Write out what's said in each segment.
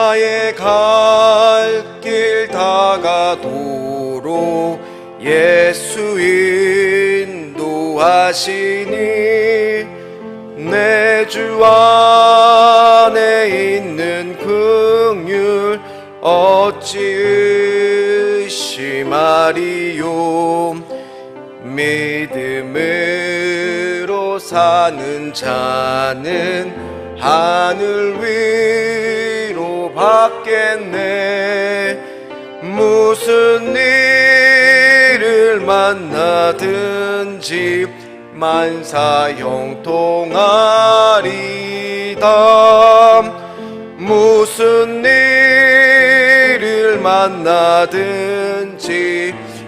나의 갈 길 다가도록 예수 인도하시니 내 주 안에 있는 긍휼 어찌 의심하리요. 믿음으로 사는 자는 하늘 위로 받겠네. 무슨 일을 만나든지 만사 형통하리다. 무슨 일을 만나든지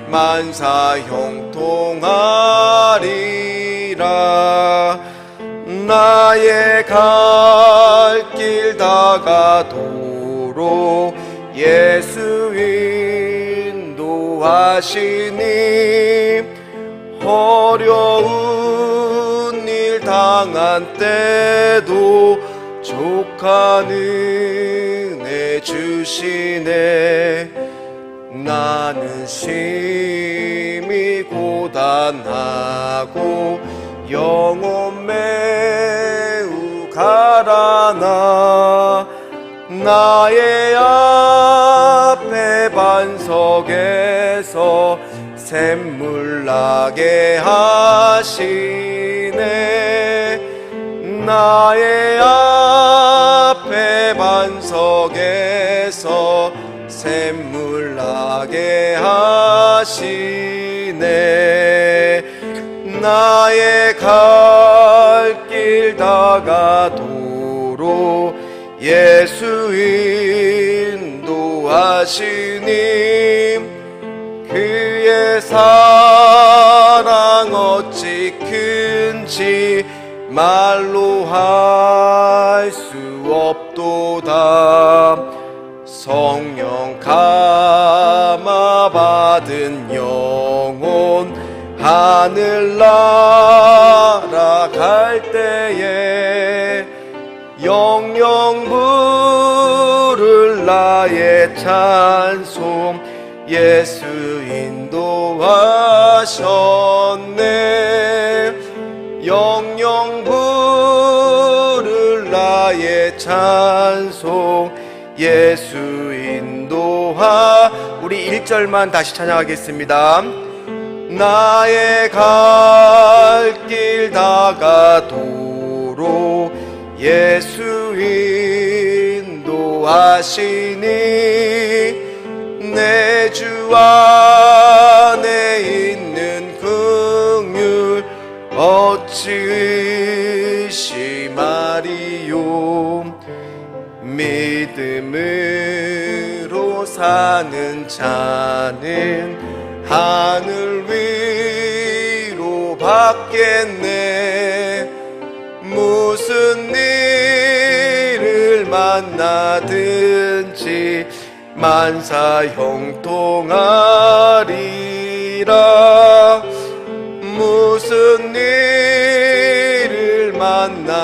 만사 형통하리라. 나의 갈 길 다가도록 예수 인도하시니 어려운 일 당한 때도 족한 은혜 주시네. 나는 심히 고단하고 영혼 매우 가라나 나의 앞에 반석에서 샘물 나게 하시네. 나의 앞에 반석에서 샘물 나게 하시네. 나의 갈 길 다가도록 예수 인도하시니 그의 사랑 어찌 큰지 말로 할 수 없도다. 성령 감화 받은 영혼 하늘 날아갈 때에 영영 부를 나의 찬송 예수 인도하셨네. 영영 부를 나의 찬송 예수 인도하. 우리 1절만 다시 찬양하겠습니다. 나의 갈 길 다가도록 예수 인도하시니 내 주 안에 있는 긍휼 어찌 의심하리요. 믿음으로 사는 자는 하늘 위로 받겠네. 무슨 일을 만나든지 만사 형통하리라. 무슨 일을 만나든지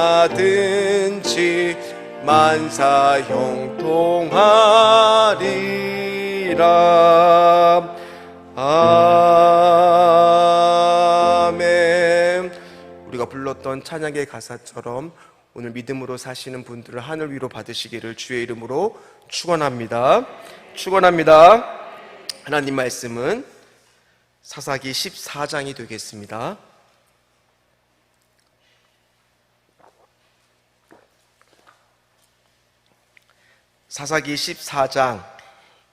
만사 형통하리라. 아멘. 우리가 불렀던 찬양의 가사처럼 오늘 믿음으로 사시는 분들을 하늘 위로 받으시기를 주의 이름으로 축원합니다. 축원합니다. 하나님 말씀은 사사기 14장이 되겠습니다. 사사기 14장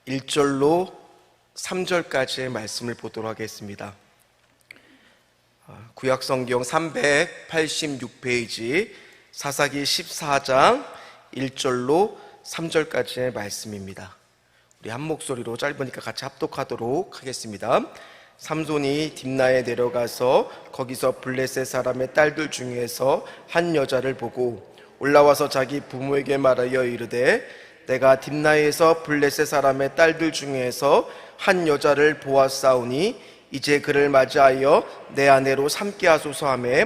1절로 3절까지의 말씀을 보도록 하겠습니다. 구약성경 386페이지 사사기 14장 1절로 3절까지의 말씀입니다. 우리 한 목소리로 짧으니까 같이 합독하도록 하겠습니다. 삼손이 딥나에 내려가서 거기서 블레셋 사람의 딸들 중에서 한 여자를 보고 올라와서 자기 부모에게 말하여 이르되 내가 딥나에서 블레셋 사람의 딸들 중에서 한 여자를 보았사오니 이제 그를 맞이하여 내 아내로 삼게 하소서 하매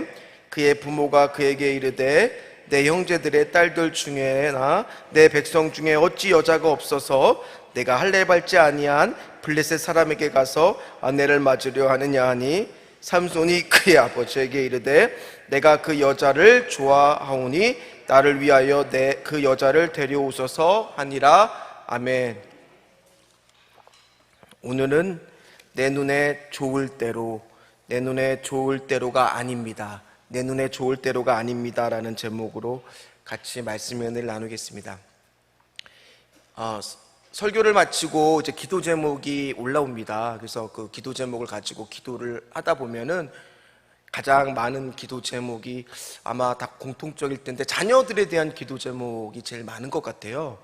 그의 부모가 그에게 이르되 내 형제들의 딸들 중에나 내 백성 중에 어찌 여자가 없어서 내가 할례 밟지 아니한 블레셋 사람에게 가서 아내를 맞으려 하느냐 하니 삼손이 그의 아버지에게 이르되 내가 그 여자를 좋아하오니 나를 위하여 그 여자를 데려오소서 하니라. 아멘. 오늘은 내 눈에 좋을 대로, 내 눈에 좋을 대로가 아닙니다. 내 눈에 좋을 대로가 아닙니다 라는 제목으로 같이 말씀의 은혜를 나누겠습니다. 설교를 마치고 이제 기도 제목이 올라옵니다. 그래서 그 기도 제목을 가지고 기도를 하다 보면은 가장 많은 기도 제목이 아마 다 공통적일 텐데 자녀들에 대한 기도 제목이 제일 많은 것 같아요.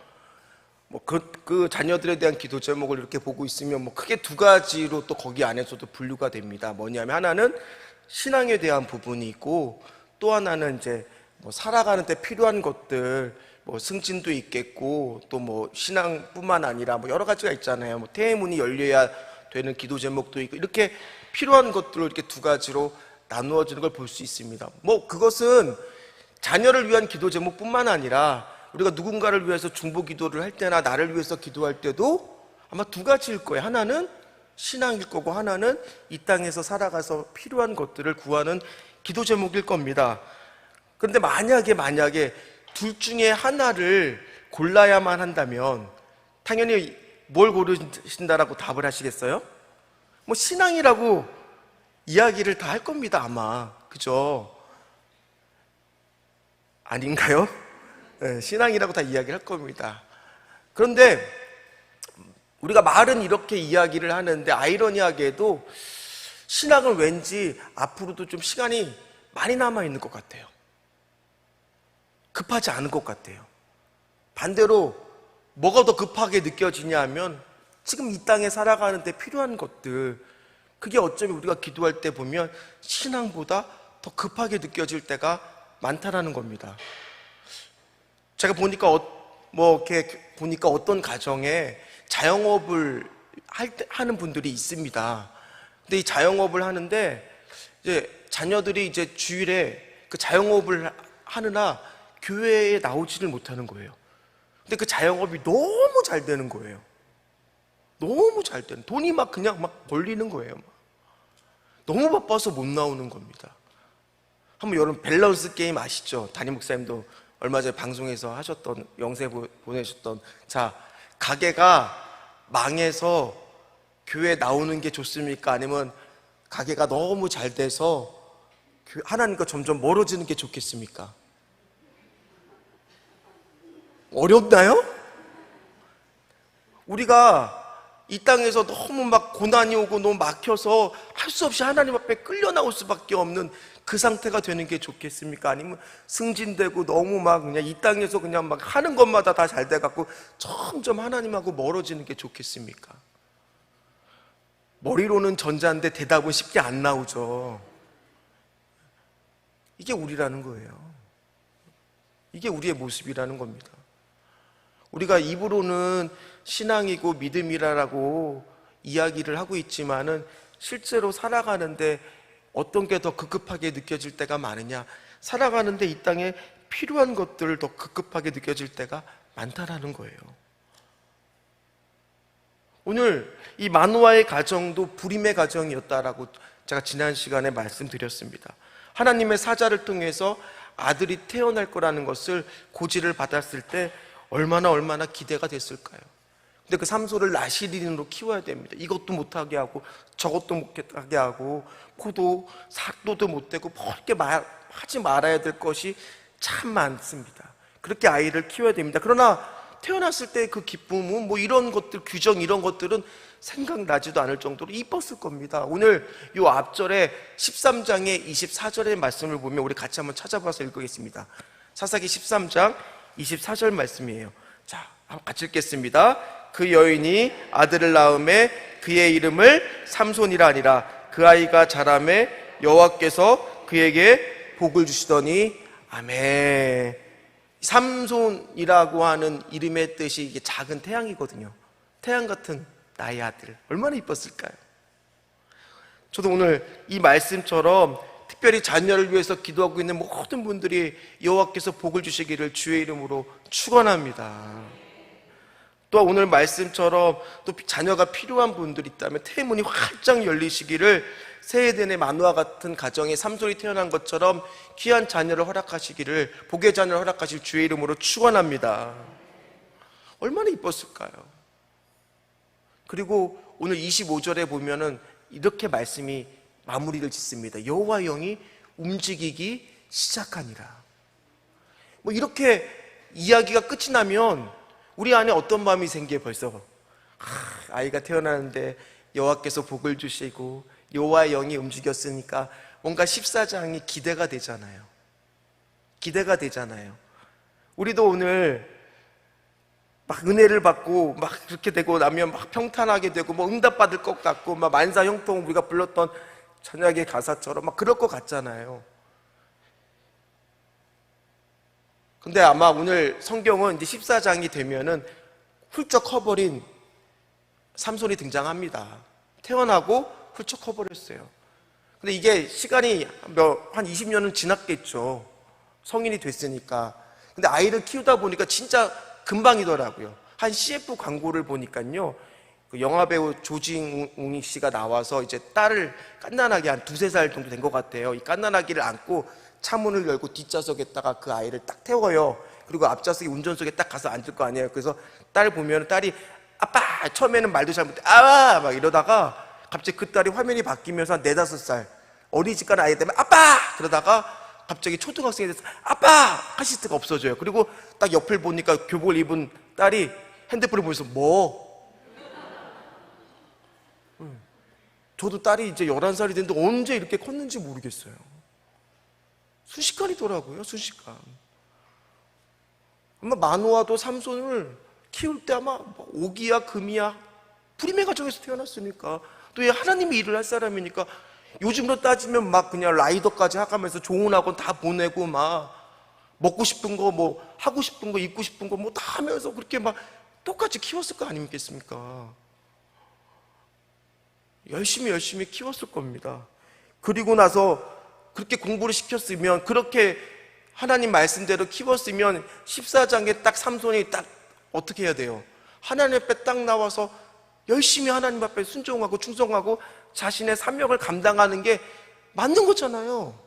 그 자녀들에 대한 기도 제목을 이렇게 보고 있으면 크게 두 가지로 또 거기 안에서도 분류가 됩니다. 뭐냐면 하나는 신앙에 대한 부분이 있고, 또 하나는 이제 살아가는 데 필요한 것들, 승진도 있겠고, 또 신앙뿐만 아니라 여러 가지가 있잖아요. 태의 문이 열려야 되는 기도 제목도 있고, 이렇게 필요한 것들을 이렇게 두 가지로 나누어지는 걸 볼 수 있습니다. 그것은 자녀를 위한 기도 제목뿐만 아니라 우리가 누군가를 위해서 중보 기도를 할 때나 나를 위해서 기도할 때도 아마 두 가지일 거예요. 하나는 신앙일 거고, 하나는 이 땅에서 살아가서 필요한 것들을 구하는 기도 제목일 겁니다. 그런데 만약에 둘 중에 하나를 골라야만 한다면 당연히 뭘 고르신다라고 답을 하시겠어요? 신앙이라고 이야기를 다 할 겁니다, 아마. 그죠? 아닌가요? 네, 신앙이라고 다 이야기를 할 겁니다. 그런데 우리가 말은 이렇게 이야기를 하는데 아이러니하게도 신앙은 왠지 앞으로도 좀 시간이 많이 남아있는 것 같아요. 급하지 않은 것 같아요. 반대로 뭐가 더 급하게 느껴지냐 하면 지금 이 땅에 살아가는 데 필요한 것들, 그게 어쩌면 우리가 기도할 때 보면 신앙보다 더 급하게 느껴질 때가 많다라는 겁니다. 제가 보니까 어떤 가정에 자영업을 하는 분들이 있습니다. 근데 이 자영업을 하는데 이제 자녀들이 이제 주일에 그 자영업을 하느라 교회에 나오지를 못하는 거예요. 근데 그 자영업이 너무 잘 되는 거예요. 너무 잘 되는, 돈이 그냥 벌리는 거예요. 너무 바빠서 못 나오는 겁니다. 한번 여러분 밸런스 게임 아시죠? 담임 목사님도 얼마 전에 방송에서 하셨던, 영세 보내셨던, 자, 가게가 망해서 교회 나오는 게 좋습니까? 아니면 가게가 너무 잘 돼서 하나님과 점점 멀어지는 게 좋겠습니까? 어렵나요? 우리가 이 땅에서 너무 고난이 오고 너무 막혀서 할 수 없이 하나님 앞에 끌려 나올 수밖에 없는 그 상태가 되는 게 좋겠습니까? 아니면 승진되고 너무 그냥 이 땅에서 그냥 하는 것마다 다 잘 돼갖고 점점 하나님하고 멀어지는 게 좋겠습니까? 머리로는 전자인데 대답은 쉽게 안 나오죠. 이게 우리라는 거예요. 이게 우리의 모습이라는 겁니다. 우리가 입으로는 신앙이고 믿음이라고 이야기를 하고 있지만은 실제로 살아가는데 어떤 게 더 급급하게 느껴질 때가 많으냐? 살아가는데 이 땅에 필요한 것들을 더 급급하게 느껴질 때가 많다라는 거예요. 오늘 이 마노아의 가정도 불임의 가정이었다라고 제가 지난 시간에 말씀드렸습니다. 하나님의 사자를 통해서 아들이 태어날 거라는 것을 고지를 받았을 때 얼마나 기대가 됐을까요? 근데 그 삼손을 나시린으로 키워야 됩니다. 이것도 못하게 하고 저것도 못하게 하고 삭도도 못되고 이렇게 하지 말아야 될 것이 참 많습니다. 그렇게 아이를 키워야 됩니다. 그러나 태어났을 때 그 기쁨은 이런 것들, 규정 이런 것들은 생각나지도 않을 정도로 이뻤을 겁니다. 오늘 이 앞절에 13장의 24절의 말씀을 보면 우리 같이 한번 찾아봐서 읽겠습니다. 사사기 13장 24절 말씀이에요. 자, 한번 같이 읽겠습니다. 그 여인이 아들을 낳음에 그의 이름을 삼손이라 하니라. 그 아이가 자라매 여호와께서 그에게 복을 주시더니. 아멘. 삼손이라고 하는 이름의 뜻이 이게 작은 태양이거든요. 태양 같은 나의 아들, 얼마나 이뻤을까요? 저도 오늘 이 말씀처럼 특별히 자녀를 위해서 기도하고 있는 모든 분들이 여호와께서 복을 주시기를 주의 이름으로 축원합니다. 또 오늘 말씀처럼 또 자녀가 필요한 분들이 있다면 태문이 활짝 열리시기를, 새에덴의 마누아 같은 가정에 삼손이 태어난 것처럼 귀한 자녀를 허락하시기를, 복의 자녀를 허락하실 주의 이름으로 축원합니다. 얼마나 이뻤을까요? 그리고 오늘 25절에 보면은 이렇게 말씀이 마무리를 짓습니다. 여호와의 영이 움직이기 시작하니라. 뭐 이렇게 이야기가 끝이 나면 우리 안에 어떤 마음이 생겨요? 벌써 아이가 태어나는데 여호와께서 복을 주시고 여호와의 영이 움직였으니까 뭔가 14장이 기대가 되잖아요. 기대가 되잖아요. 우리도 오늘 막 은혜를 받고 막 그렇게 되고 나면 막 평탄하게 되고 뭐 응답받을 것 같고 막 만사 형통, 우리가 불렀던 찬양의 가사처럼 막 그럴 것 같잖아요. 근데 아마 오늘 성경은 이제 14장이 되면은 훌쩍 커버린 삼손이 등장합니다. 태어나고 훌쩍 커버렸어요. 근데 이게 시간이 한 20년은 지났겠죠. 성인이 됐으니까. 근데 아이를 키우다 보니까 진짜 금방이더라고요. 한 CF 광고를 보니까요, 그 영화배우 조징웅 씨가 나와서 이제 딸을 갓난아기 한 2-3살 정도 된 것 같아요. 이 갓난아기를 안고 차문을 열고 뒷좌석에다가 그 아이를 딱 태워요. 그리고 앞좌석에 운전석에 딱 가서 앉을 거 아니에요. 그래서 딸 보면 딸이 아빠! 처음에는 말도 잘 못해. 아빠! 막 이러다가 갑자기 그 딸이 화면이 바뀌면서 한 4-5살 어린이집 가는 아이 때문에 아빠! 그러다가 갑자기 초등학생이 돼서 아빠! 카시트가 없어져요. 그리고 딱 옆을 보니까 교복을 입은 딸이 핸드폰을 보면서 뭐? 저도 딸이 이제 11살이 됐는데 언제 이렇게 컸는지 모르겠어요. 순식간이더라고요. 순식간. 아마 마노아도 삼손을 키울 때 아마 오기야 금이야 불임의 가정에서 태어났으니까, 또 얘 하나님이 일을 할 사람이니까 요즘으로 따지면 막 그냥 라이더까지 하면서 좋은 학원 다 보내고 막 먹고 싶은 거 뭐 하고 싶은 거 입고 싶은 거 뭐 다 하면서 그렇게 막 똑같이 키웠을 거 아니겠습니까? 열심히 키웠을 겁니다. 그리고 나서 그렇게 공부를 시켰으면, 그렇게 하나님 말씀대로 키웠으면 14장에 딱 삼손이 딱 어떻게 해야 돼요? 하나님 앞에 딱 나와서 열심히 하나님 앞에 순종하고 충성하고 자신의 사명을 감당하는 게 맞는 거잖아요.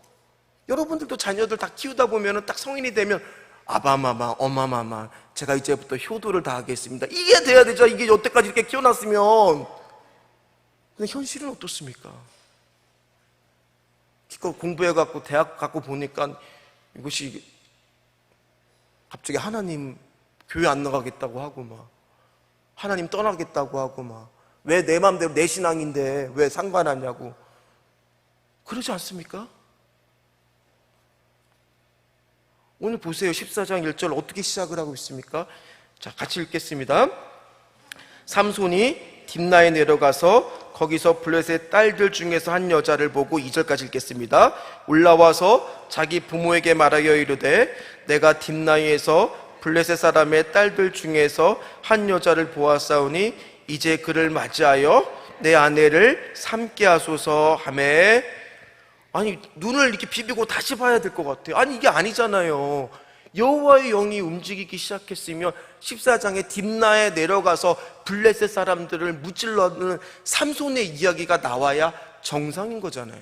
여러분들도 자녀들 다 키우다 보면 딱 성인이 되면 아바마마 엄마마마 제가 이제부터 효도를 다하겠습니다, 이게 돼야 되죠. 이게 여태까지 이렇게 키워놨으면. 근데 현실은 어떻습니까? 기껏 공부해갖고 대학 갖고 보니까 이것이 갑자기 하나님 교회 안 나가겠다고 하고 막 하나님 떠나겠다고 하고 막 왜 내 마음대로 내 신앙인데 왜 상관하냐고 그러지 않습니까? 오늘 보세요. 14장 1절 어떻게 시작을 하고 있습니까? 자, 같이 읽겠습니다. 삼손이 딥나에 내려가서 거기서 블레셋의 딸들 중에서 한 여자를 보고 2절까지 읽겠습니다. 올라와서 자기 부모에게 말하여 이르되 내가 딥나에서 블레셋 사람의 딸들 중에서 한 여자를 보았사오니 이제 그를 맞이하여 내 아내를 삼게 하소서 하매. 아니, 눈을 이렇게 비비고 다시 봐야 될 것 같아요. 아니, 이게 아니잖아요. 여호와의 영이 움직이기 시작했으면 14장에 딥나에 내려가서 블레셋 사람들을 무찔러는 삼손의 이야기가 나와야 정상인 거잖아요.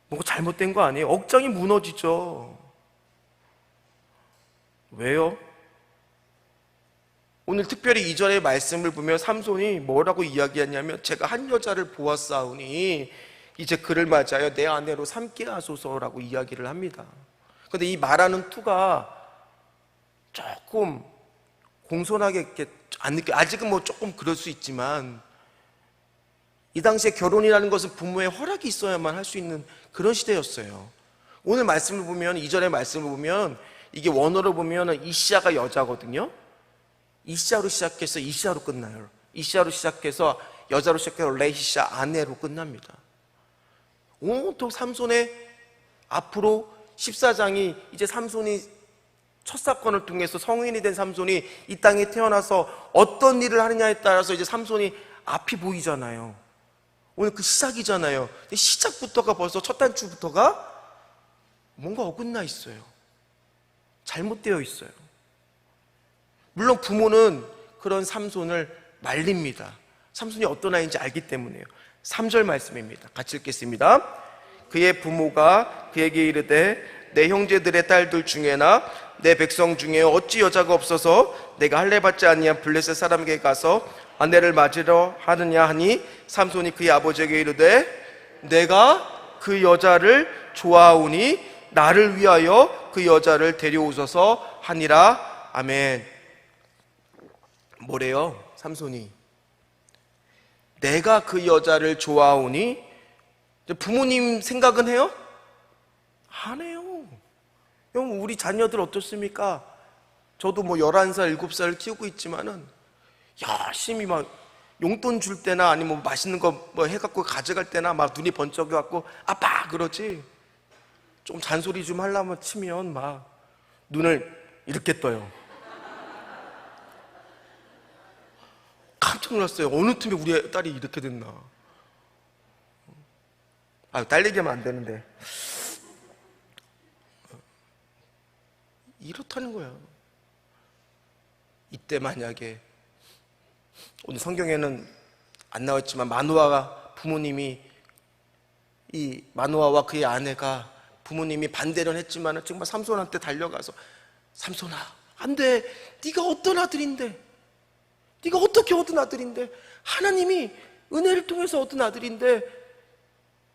뭐가 잘못된 거 아니에요? 억장이 무너지죠. 왜요? 오늘 특별히 2절의 말씀을 보면 삼손이 뭐라고 이야기하냐면 제가 한 여자를 보았사오니 이제 그를 맞이하여 내 아내로 삼게 하소서라고 이야기를 합니다. 근데 이 말하는 투가 조금 공손하게 이렇게 안 느껴. 아직은 뭐 조금 그럴 수 있지만 이 당시에 결혼이라는 것은 부모의 허락이 있어야만 할 수 있는 그런 시대였어요. 오늘 말씀을 보면, 2절의 말씀을 보면 이게 원어로 보면 이시아가 여자거든요. 이시아로 시작해서 이시아로 끝나요. 이시아로 시작해서 여자로 시작해서 레히샤 아내로 끝납니다. 온통 삼손의 앞으로 14장이 이제 삼손이 첫 사건을 통해서 성인이 된 삼손이 이 땅에 태어나서 어떤 일을 하느냐에 따라서 이제 삼손이 앞이 보이잖아요. 오늘 그 시작이잖아요. 근데 시작부터가 벌써 첫 단추부터가 뭔가 어긋나 있어요. 잘못되어 있어요. 물론 부모는 그런 삼손을 말립니다. 삼손이 어떤 아이인지 알기 때문에요. 3절 말씀입니다. 같이 읽겠습니다. 그의 부모가 그에게 이르되 내 형제들의 딸들 중에나 내 백성 중에 어찌 여자가 없어서 내가 할례 받지 아니한 블레셋 사람에게 가서 아내를 맞으려 하느냐 하니 삼손이 그의 아버지에게 이르되 내가 그 여자를 좋아하오니 나를 위하여 그 여자를 데려오소서 하니라. 아멘. 뭐래요? 삼손이 내가 그 여자를 좋아하오니 부모님 생각은 해요? 안 해요. 여러분, 우리 자녀들 어떻습니까? 저도 11살, 7살 키우고 있지만은 열심히 막 용돈 줄 때나 아니면 맛있는 거 해갖고 가져갈 때나 막 눈이 번쩍여갖고 아빠 그러지. 좀 잔소리 좀 하려면 치면 막 눈을 이렇게 떠요. 깜짝 놀랐어요. 어느 틈에 우리 딸이 이렇게 됐나. 딸 얘기하면 안 되는데 이렇다는 거야. 이때 만약에 오늘 성경에는 안 나왔지만 마누아가 부모님이 이 마누아와 그의 아내가 부모님이 반대는 했지만 정말 삼손한테 달려가서 삼손아 안 돼. 네가 어떤 아들인데 네가 어떻게 얻은 아들인데 하나님이 은혜를 통해서 얻은 아들인데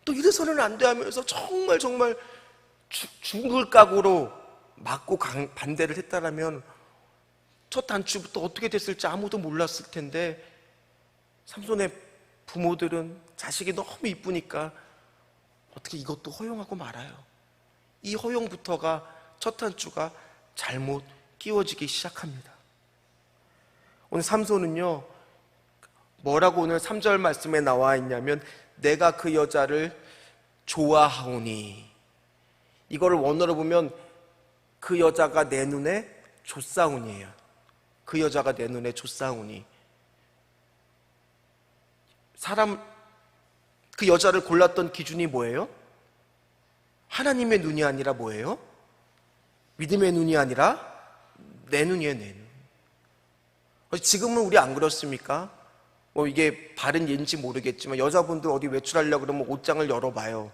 또 이래서는 안 돼 하면서 정말 죽을 각오로 맞고 반대를 했다라면 첫 단추부터 어떻게 됐을지 아무도 몰랐을 텐데 삼손의 부모들은 자식이 너무 이쁘니까 어떻게 이것도 허용하고 말아요. 이 허용부터가 첫 단추가 잘못 끼워지기 시작합니다. 오늘 삼손은요 뭐라고 오늘 3절 말씀에 나와 있냐면 내가 그 여자를 좋아하오니, 이거를 원어로 보면 그 여자가 내 눈에 좋사오니예요. 그 여자가 내 눈에 좋사오니. 그 여자를 골랐던 기준이 뭐예요? 하나님의 눈이 아니라 뭐예요? 믿음의 눈이 아니라 내 눈이에요. 내 눈. 지금은 우리 안 그렇습니까? 이게 바른 예인지 모르겠지만 여자분들 어디 외출하려고 그러면 옷장을 열어봐요.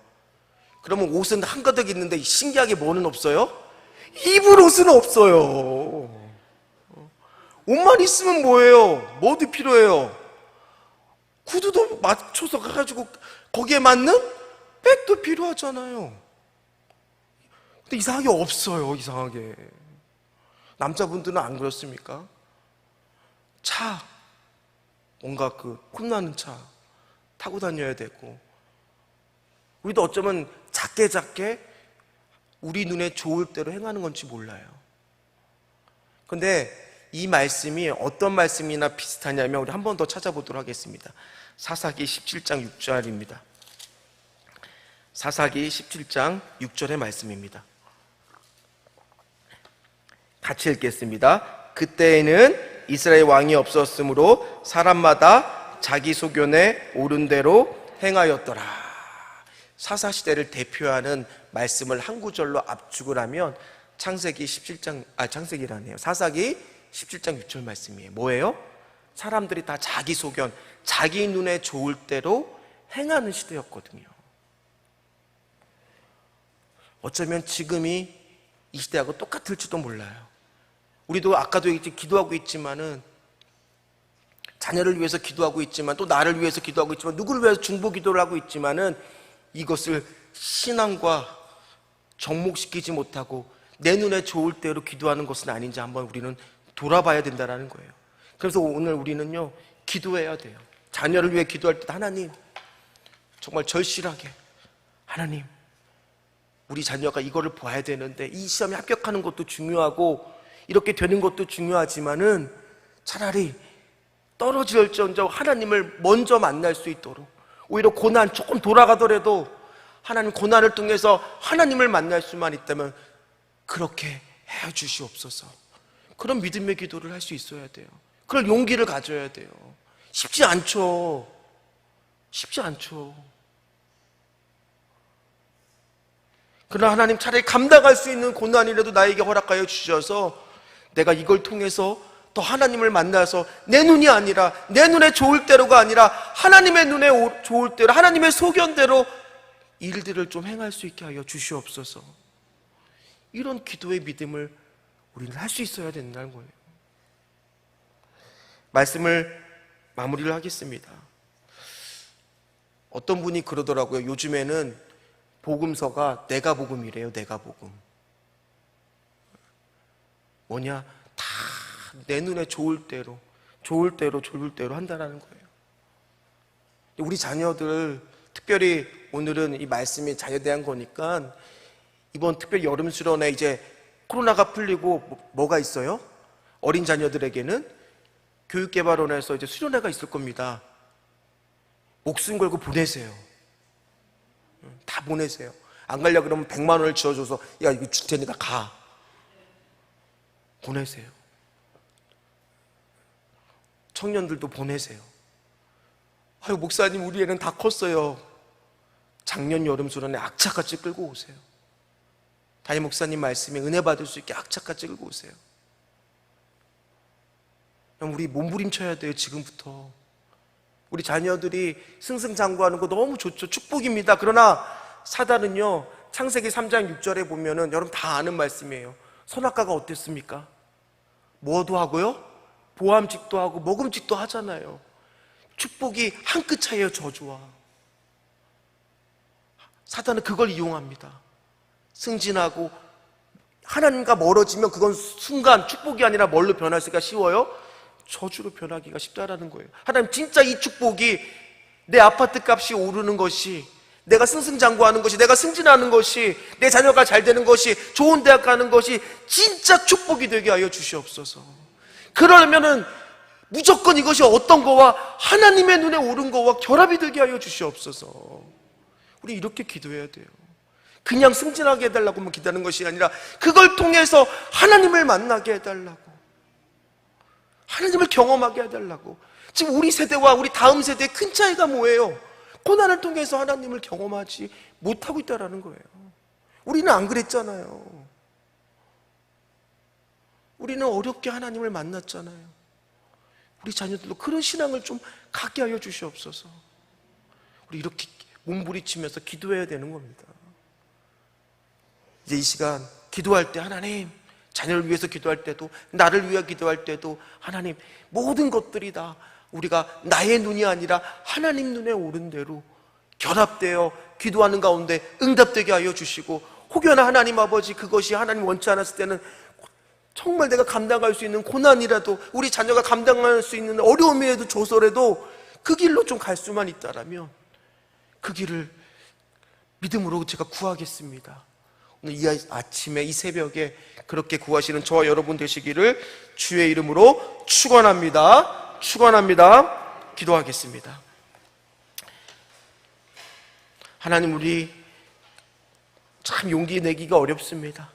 그러면 옷은 한가득 있는데 신기하게 뭐는 없어요? 입을 옷은 없어요. 옷만 있으면 뭐예요? 뭐도 필요해요? 구두도 맞춰서 가가지고 거기에 맞는 백도 필요하잖아요. 근데 이상하게 없어요. 이상하게. 남자분들은 안 그렇습니까? 차, 뭔가 혼나는 차 타고 다녀야 되고, 우리도 어쩌면 작게 우리 눈에 좋을 대로 행하는 건지 몰라요. 근데 이 말씀이 어떤 말씀이나 비슷하냐면 우리 한 번 더 찾아보도록 하겠습니다. 사사기 17장 6절입니다. 사사기 17장 6절의 말씀입니다. 같이 읽겠습니다. 그때에는 이스라엘 왕이 없었으므로 사람마다 자기 소견에 옳은 대로 행하였더라. 사사시대를 대표하는 말씀을 한 구절로 압축을 하면 사사기 17장 6절 말씀이에요. 뭐예요? 사람들이 다 자기 소견, 자기 눈에 좋을 대로 행하는 시대였거든요. 어쩌면 지금이 이 시대하고 똑같을지도 몰라요. 우리도 아까도 기도하고 있지만은 자녀를 위해서 기도하고 있지만 또 나를 위해서 기도하고 있지만 누구를 위해서 중보 기도를 하고 있지만은 이것을 신앙과 접목시키지 못하고 내 눈에 좋을 대로 기도하는 것은 아닌지 한번 우리는 돌아봐야 된다는 거예요. 그래서 오늘 우리는요 기도해야 돼요. 자녀를 위해 기도할 때 하나님 정말 절실하게, 하나님 우리 자녀가 이거를 봐야 되는데 이 시험에 합격하는 것도 중요하고 이렇게 되는 것도 중요하지만은 차라리 떨어질지언정 하나님을 먼저 만날 수 있도록, 오히려 고난 조금 돌아가더라도 하나님 고난을 통해서 하나님을 만날 수만 있다면 그렇게 해 주시옵소서. 그런 믿음의 기도를 할 수 있어야 돼요. 그럴 용기를 가져야 돼요. 쉽지 않죠. 쉽지 않죠. 그러나 하나님 차라리 감당할 수 있는 고난이라도 나에게 허락하여 주셔서 내가 이걸 통해서 더 하나님을 만나서 내 눈이 아니라 내 눈에 좋을 대로가 아니라 하나님의 눈에 좋을 대로 하나님의 소견대로 일들을 좀 행할 수 있게 하여 주시옵소서. 이런 기도의 믿음을 우리는 할 수 있어야 된다는 거예요. 말씀을 마무리를 하겠습니다. 어떤 분이 그러더라고요. 요즘에는 복음서가 내가 복음이래요. 내가 복음. 뭐냐? 다 내 눈에 좋을 대로 한다라는 거예요. 우리 자녀들, 특별히 오늘은 이 말씀이 자녀에 대한 거니까 이번 특별히 여름 수련회 이제 코로나가 풀리고 뭐가 있어요? 어린 자녀들에게는 교육개발원에서 이제 수련회가 있을 겁니다. 목숨 걸고 보내세요. 다 보내세요. 안 가려고 그러면 100만 원을 지어줘서 야 이거 줄 테니까 가. 보내세요. 청년들도 보내세요. 아유 목사님 우리 애는 다 컸어요. 작년 여름 수련회 악착같이 끌고 오세요. 담임 목사님 말씀에 은혜 받을 수 있게 악착같이 끌고 오세요. 우리 몸부림쳐야 돼요. 지금부터. 우리 자녀들이 승승장구하는 거 너무 좋죠. 축복입니다. 그러나 사단은요, 창세기 3장 6절에 보면은 여러분 다 아는 말씀이에요. 선악과가 어땠습니까? 뭐도 하고요? 보암직도 하고 먹음직도 하잖아요. 축복이 한 끗 차이에요. 저주와. 사단은 그걸 이용합니다. 승진하고 하나님과 멀어지면 그건 순간 축복이 아니라 뭘로 변하기가 쉬워요? 저주로 변하기가 쉽다라는 거예요. 하나님 진짜 이 축복이 내 아파트 값이 오르는 것이, 내가 승승장구하는 것이, 내가 승진하는 것이, 내 자녀가 잘 되는 것이, 좋은 대학 가는 것이 진짜 축복이 되게 하여 주시옵소서. 그러려면은 무조건 이것이 어떤 거와 하나님의 눈에 오른 거와 결합이 되게 하여 주시옵소서. 우리 이렇게 기도해야 돼요. 그냥 승진하게 해달라고만 기도하는 것이 아니라 그걸 통해서 하나님을 만나게 해달라고, 하나님을 경험하게 해달라고. 지금 우리 세대와 우리 다음 세대의 큰 차이가 뭐예요? 고난을 통해서 하나님을 경험하지 못하고 있다는 거예요. 우리는 안 그랬잖아요. 우리는 어렵게 하나님을 만났잖아요. 우리 자녀들도 그런 신앙을 좀 갖게 하여 주시옵소서. 우리 이렇게 몸부림치면서 기도해야 되는 겁니다. 이제 이 시간 기도할 때 하나님, 자녀를 위해서 기도할 때도, 나를 위해 기도할 때도 하나님, 모든 것들이 다 우리가 나의 눈이 아니라 하나님 눈에 오른 대로 결합되어 기도하는 가운데 응답되게 하여 주시고, 혹여나 하나님 아버지 그것이 하나님 원치 않았을 때는 정말 내가 감당할 수 있는 고난이라도, 우리 자녀가 감당할 수 있는 어려움이라도 조소라도 그 길로 좀 갈 수만 있다라면 그 길을 믿음으로 제가 구하겠습니다. 오늘 이 아침에 이 새벽에 그렇게 구하시는 저와 여러분 되시기를 주의 이름으로 축원합니다. 축원합니다. 기도하겠습니다. 하나님, 우리 참 용기 내기가 어렵습니다.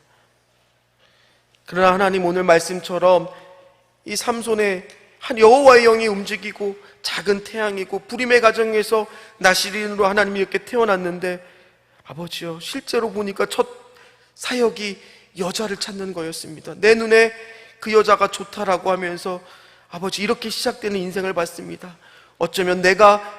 그러나 하나님, 오늘 말씀처럼 이 삼손의 한 여호와의 영이 움직이고 작은 태양이고 불임의 가정에서 나시린으로 하나님이 이렇게 태어났는데, 아버지요, 실제로 보니까 첫 사역이 여자를 찾는 거였습니다. 내 눈에 그 여자가 좋다라고 하면서 아버지 이렇게 시작되는 인생을 봤습니다. 어쩌면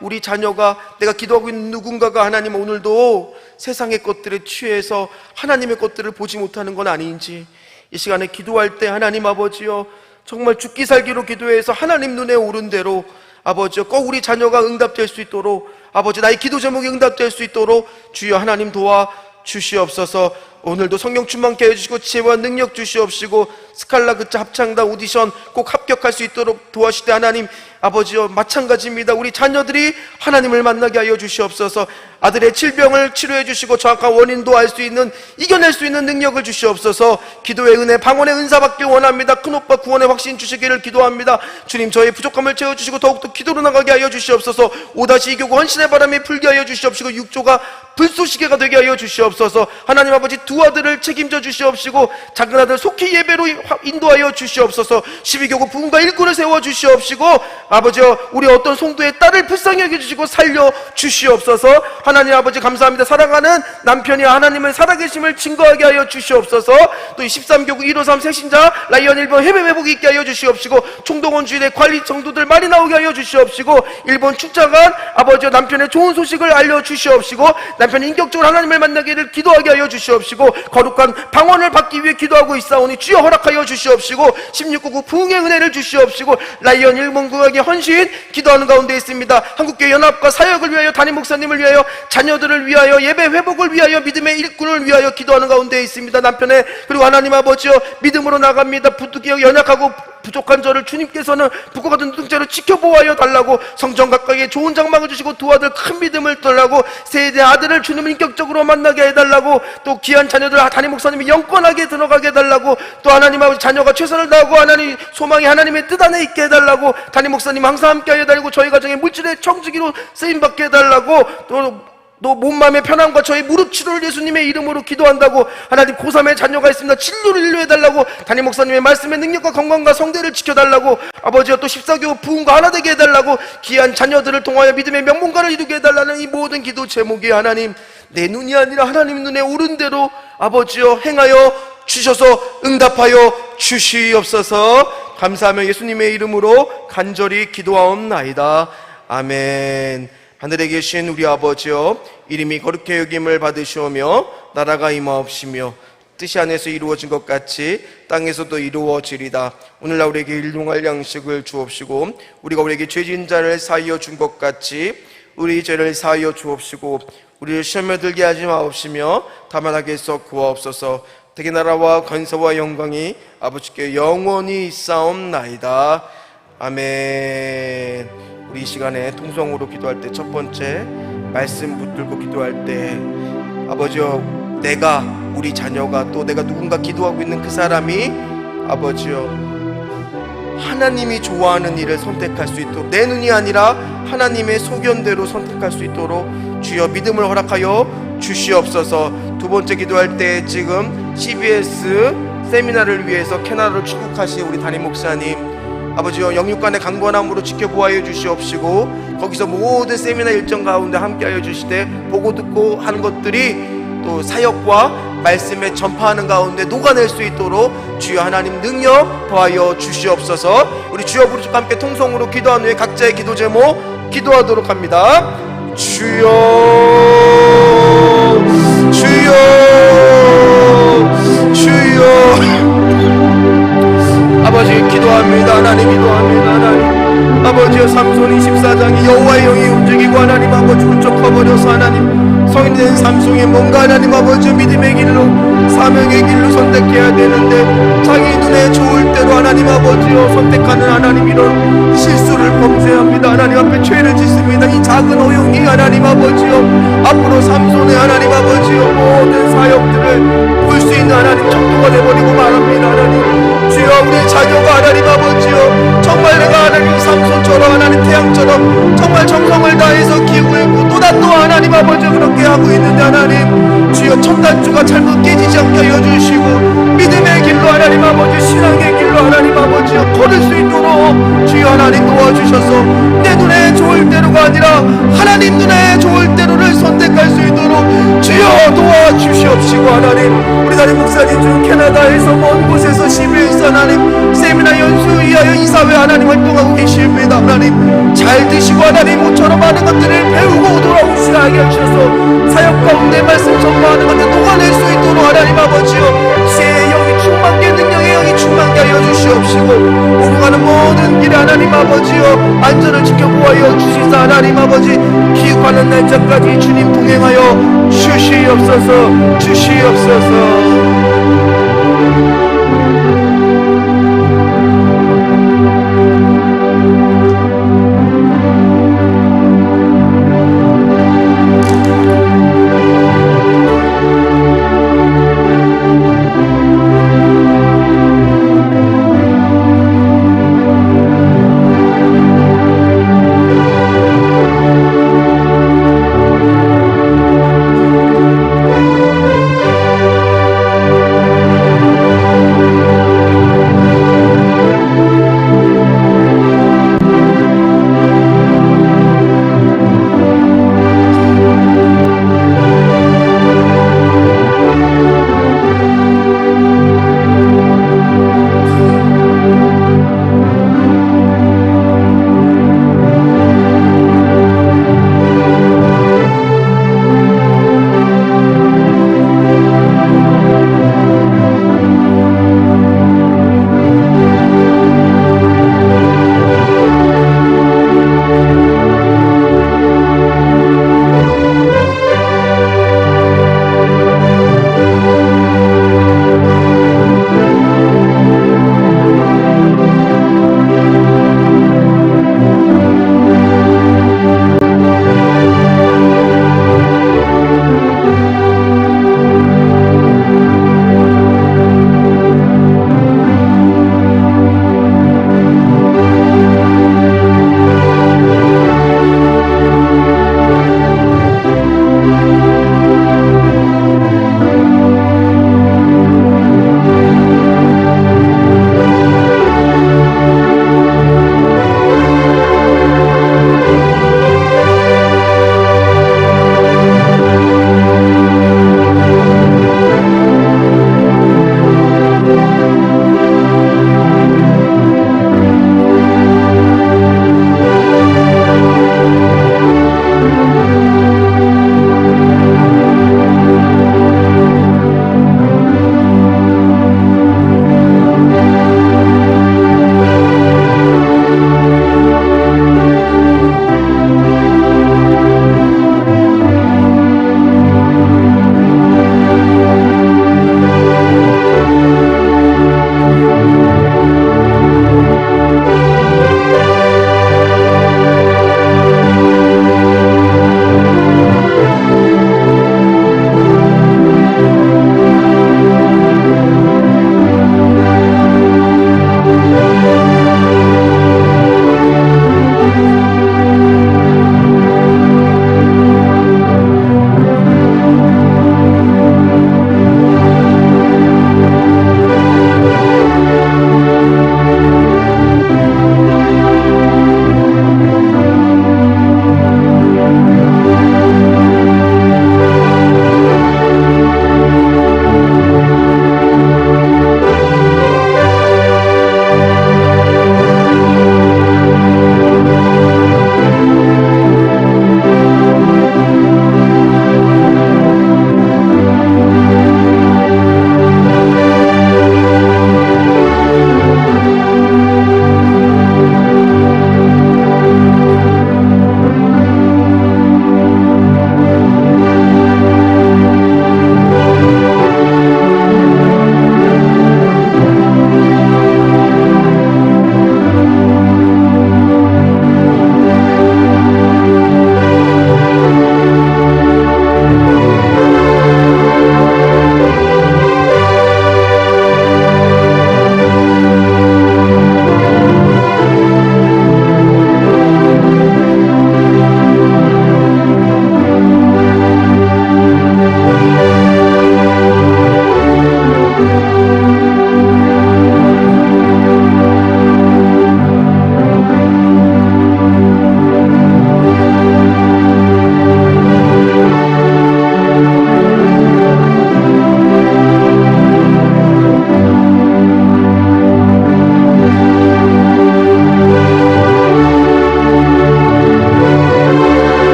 우리 자녀가, 내가 기도하고 있는 누군가가 하나님 오늘도 세상의 것들에 취해서 하나님의 것들을 보지 못하는 건 아닌지, 이 시간에 기도할 때 하나님 아버지요, 정말 죽기 살기로 기도해서 하나님 눈에 오른 대로 아버지요, 꼭 우리 자녀가 응답될 수 있도록, 아버지 나의 기도 제목이 응답될 수 있도록 주여 하나님 도와 주시옵소서. 오늘도 성령 충만케 해주시고 지혜와 능력 주시옵시고 스칼라 그차 합창단 오디션 꼭 합격할 수 있도록 도와주시되, 하나님 아버지여, 마찬가지입니다. 우리 자녀들이 하나님을 만나게 하여 주시옵소서. 아들의 질병을 치료해 주시고 정확한 원인도 알 수 있는, 이겨낼 수 있는 능력을 주시옵소서. 기도의 은혜, 방언의 은사 받길 원합니다. 큰오빠 구원의 확신 주시기를 기도합니다. 주님, 저의 부족함을 채워주시고 더욱더 기도로 나가게 하여 주시옵소서. 5-2 교구 헌신의 바람이 불게 하여 주시옵시고 육조가 불쏘시개가 되게 하여 주시옵소서. 하나님 아버지, 두 아들을 책임져 주시옵시고 작은 아들 속히 예배로 인도하여 주시옵소서. 12교구 부흥과 일꾼을 세워 주시옵시고 아버지여 우리 어떤 송도의 딸을 불쌍히 여겨주시고 살려 주시옵소서. 하나님 아버지 감사합니다. 사랑하는 남편이 하나님의 살아계심을 증거하게 하여 주시옵소서. 또 13교구 153 새신자 라이언 일본 해외 회복이 있게 하여 주시옵시고, 총동원 주일의 관리 정도들 많이 나오게 하여 주시옵시고, 일본 출장한 아버지여 남편의 좋은 소식을 알려 주시옵시고, 남편이 인격적으로 하나님을 만나기를 기도하게 하여 주시옵시고, 거룩한 방언을 받기 위해 기도하고 있사오니 주여 허락하여 주시옵시고, 1699 부흥의 은혜를 주시옵시고, 라이언 일본 구역의 헌신 기도하는 가운데 있습니다. 한국교회 연합과 사역을 위하여, 담임 목사님을 위하여, 자녀들을 위하여, 예배 회복을 위하여, 믿음의 일꾼을 위하여 기도하는 가운데 있습니다. 남편의 그리고 하나님 아버지여 믿음으로 나갑니다. 부득이하고 연약하고 부족한 저를 주님께서는 북과 같은 눈동자로 지켜보아여 달라고, 성전 가까이에 좋은 장막을 주시고 두 아들 큰 믿음을 달라고, 세대 아들을 주님을 인격적으로 만나게 해달라고, 또 귀한 자녀들 담임 목사님이 영권하게 들어가게 해달라고, 또 하나님 아버지 자녀가 최선을 다하고 하나님 소망이 하나님의 뜻 안에 있게 해달라고, 담임 목사님 항상 함께 하여 달고 저희 가정의 물질의 청지기로 쓰임받게 해달라고, 또 몸마음의 편안과 저희 무릎 치료를 예수님의 이름으로 기도한다고, 하나님 고3의 자녀가 있습니다. 진료를 인도해달라고, 담임 목사님의 말씀의 능력과 건강과 성대를 지켜달라고, 아버지여 또 14교 부흥과 하나 되게 해달라고, 귀한 자녀들을 통하여 믿음의 명문가를 이루게 해달라는 이 모든 기도 제목이 하나님 내 눈이 아니라 하나님 눈에 오른 대로 아버지여 행하여 주셔서 응답하여 주시옵소서. 감사하며 예수님의 이름으로 간절히 기도하옵나이다. 아멘. 하늘에 계신 우리 아버지여, 이름이 거룩히 여김을 받으시오며 나라가 임하옵시며 뜻이 안에서 이루어진 것 같이 땅에서도 이루어지리다. 오늘날 우리에게 일용할 양식을 주옵시고, 우리가 우리에게 죄진 자를 사하여 준 것 같이 우리 죄를 사하여 주옵시고, 우리를 시험에 들게 하지 마옵시며 다만 악에서 구하옵소서. 대개 나라와 권세와 영광이 아버지께 영원히 있사옵나이다. 아멘. 우리 이 시간에 통성으로 기도할 때 첫 번째, 말씀 붙들고 기도할 때 아버지여, 내가, 우리 자녀가, 또 내가 누군가 기도하고 있는 그 사람이 아버지여 하나님이 좋아하는 일을 선택할 수 있도록, 내 눈이 아니라 하나님의 소견대로 선택할 수 있도록 주여 믿음을 허락하여 주시옵소서. 두 번째 기도할 때 지금 CBS 세미나를 위해서 캐나다로 출국하신 우리 담임 목사님 아버지여, 영육간의 강건함으로 지켜보아여 주시옵시고, 거기서 모든 세미나 일정 가운데 함께하여 주시되, 보고 듣고 하는 것들이 또 사역과 말씀에 전파하는 가운데 녹아낼 수 있도록 주여 하나님 능력 더하여 주시옵소서. 우리 주여 부르짖고 함께 통성으로 기도한 후에 각자의 기도 제목 기도하도록 합니다. 주여 주여 주여. 아버지 기도합니다. 하나님 기도합니다. 하나님 아버지여, 삼손 24장이 여호와의 영이 움직이고 하나님 아버지 훌쩍커버려서 하나님 성인이 된 삼손이 뭔가 하나님 아버지 믿음의 길로 사명의 길로 선택해야 되는데, 자기 눈에 좋을 대로 하나님 아버지여 선택하는 하나님 이런 실수를 범죄합니다. 하나님 앞에 죄를 짓습니다. 이 작은 오용이 하나님 아버지여 앞으로 삼손의 하나님 아버지여 모든 사역들을 볼 수 있는 하나님 척도가 되버리고 말합니다. 하나님 주여, 우리 자녀가 하나님 아버지여 정말 내가 하나님 삼손처럼 하나님 태양처럼 정말 정성을 다해서 기울이고 또 하나님 아버지 그렇게 하고 있는데, 하나님 주여 첫 단추가 잘못 깨지지 않게 하여 주시고, 믿음의 길로 하나님 아버지 신앙의 길로 하나님 아버지여 걸을 수 있도록 주여 하나님 도와주셔서 내 눈에 좋을 대로가 아니라 하나님 눈에 좋을 대로를 선택할 수 있도록 주여 도와주시옵시고, 하나님 우리 담임 목사님 중 캐나다에서 먼 곳에서 11선 하나님 세미나 연수 위하여 이사회 하나님 활동하고 계십니다. 하나님 잘 드시고 하나님 모처럼 많은 것들을 배우고 돌아오시라 하게 하셔서 사역 가운데 말씀 전파하는 것들 녹아낼 수 있도록 하나님 아버지여 지혜의 영이 충만케, 능력의 영이 충만케 하여 주시옵시고, 오고 가는 모든 길에 하나님 아버지여 안전을 지켜보아여 주시사 하나님 아버지 귀국하는 날짜까지 주님 동행하여 주시옵소서. 주시옵소서.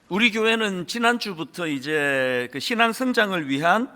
우리 교회는 지난주부터 이제 그 신앙 성장을 위한